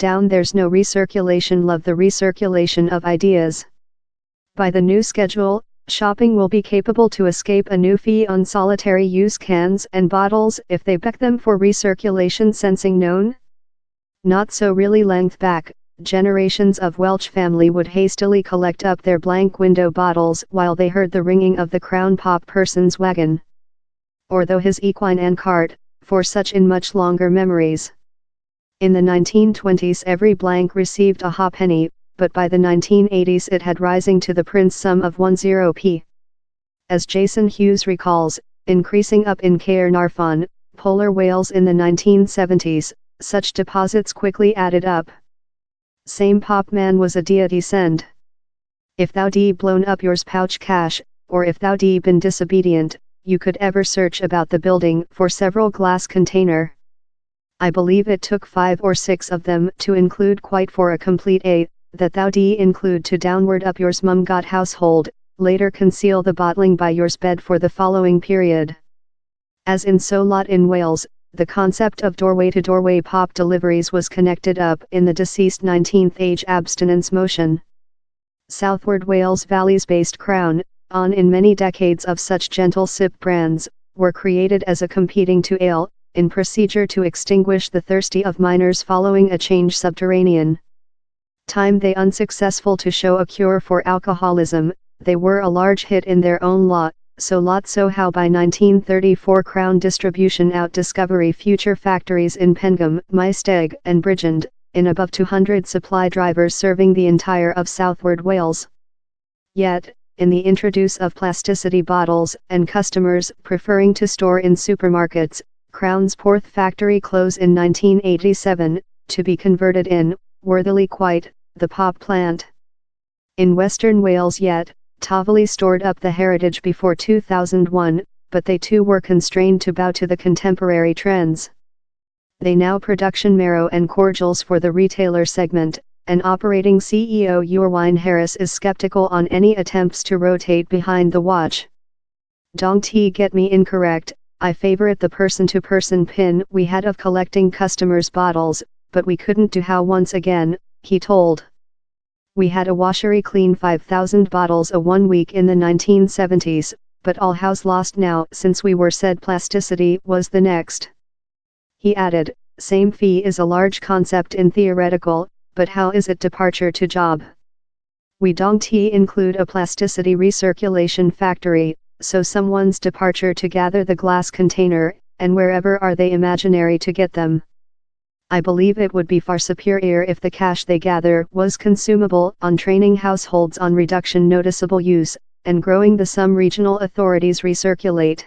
down there's no recirculation. Love the recirculation of ideas. By the new schedule, shopping will be capable to escape a new fee on solitary use cans and bottles if they back them for recirculation. Sensing known? Not so really. Length back, generations of Welsh family would hastily collect up their blank window bottles while they heard the ringing of the Crown Pop person's wagon. Or though his equine and cart, for such in much longer memories. In the 1920s every blank received a halfpenny, but by the 1980s it had rising to the prince sum of 10p. As Jason Hughes recalls, increasing up in Caernarfon, Polar Wales in the 1970s, such deposits quickly added up. Same pop man was a deity send. If thou de blown up yours pouch cash, or if thou de been disobedient, you could ever search about the building for several glass container. I believe it took 5 or 6 of them to include quite for a complete A, that thou de include to downward up yours mum got household, later conceal the bottling by yours bed for the following period. As in so lot in Wales, the concept of doorway-to-doorway pop deliveries was connected up in the deceased 19th age abstinence motion. Southward Wales valleys-based Crown, on in many decades of such gentle sip brands, were created as a competing to ale, in procedure to extinguish the thirsty of miners following a change subterranean. Time they unsuccessful to show a cure for alcoholism, they were a large hit in their own lot, so how by 1934 Crown distribution out discovery future factories in Pengham, Maesteg and Bridgend, in above 200 supply drivers serving the entire of southward Wales. Yet, in the introduce of plasticity bottles and customers preferring to store in supermarkets, Crown's Porth factory close in 1987, to be converted in, worthily quite, the pop plant. In Western Wales yet, Tavali stored up the heritage before 2001, but they too were constrained to bow to the contemporary trends. They now production marrow and cordials for the retailer segment, and operating CEO Yorwine Harris is skeptical on any attempts to rotate behind the watch. Don't get me incorrect, I favorite the person-to-person pin we had of collecting customers' bottles, but we couldn't do how once again, he told. We had a washery clean 5,000 bottles a 1 week in the 1970s, but all how's lost now since we were said plasticity was the next. He added, same fee is a large concept in theoretical, but how is it departure to job? We don't include a plasticity recirculation factory, so someone's departure to gather the glass container, and wherever are they imaginary to get them? I believe it would be far superior if the cash they gather was consumable on training households on reduction noticeable use, and growing the some regional authorities recirculate.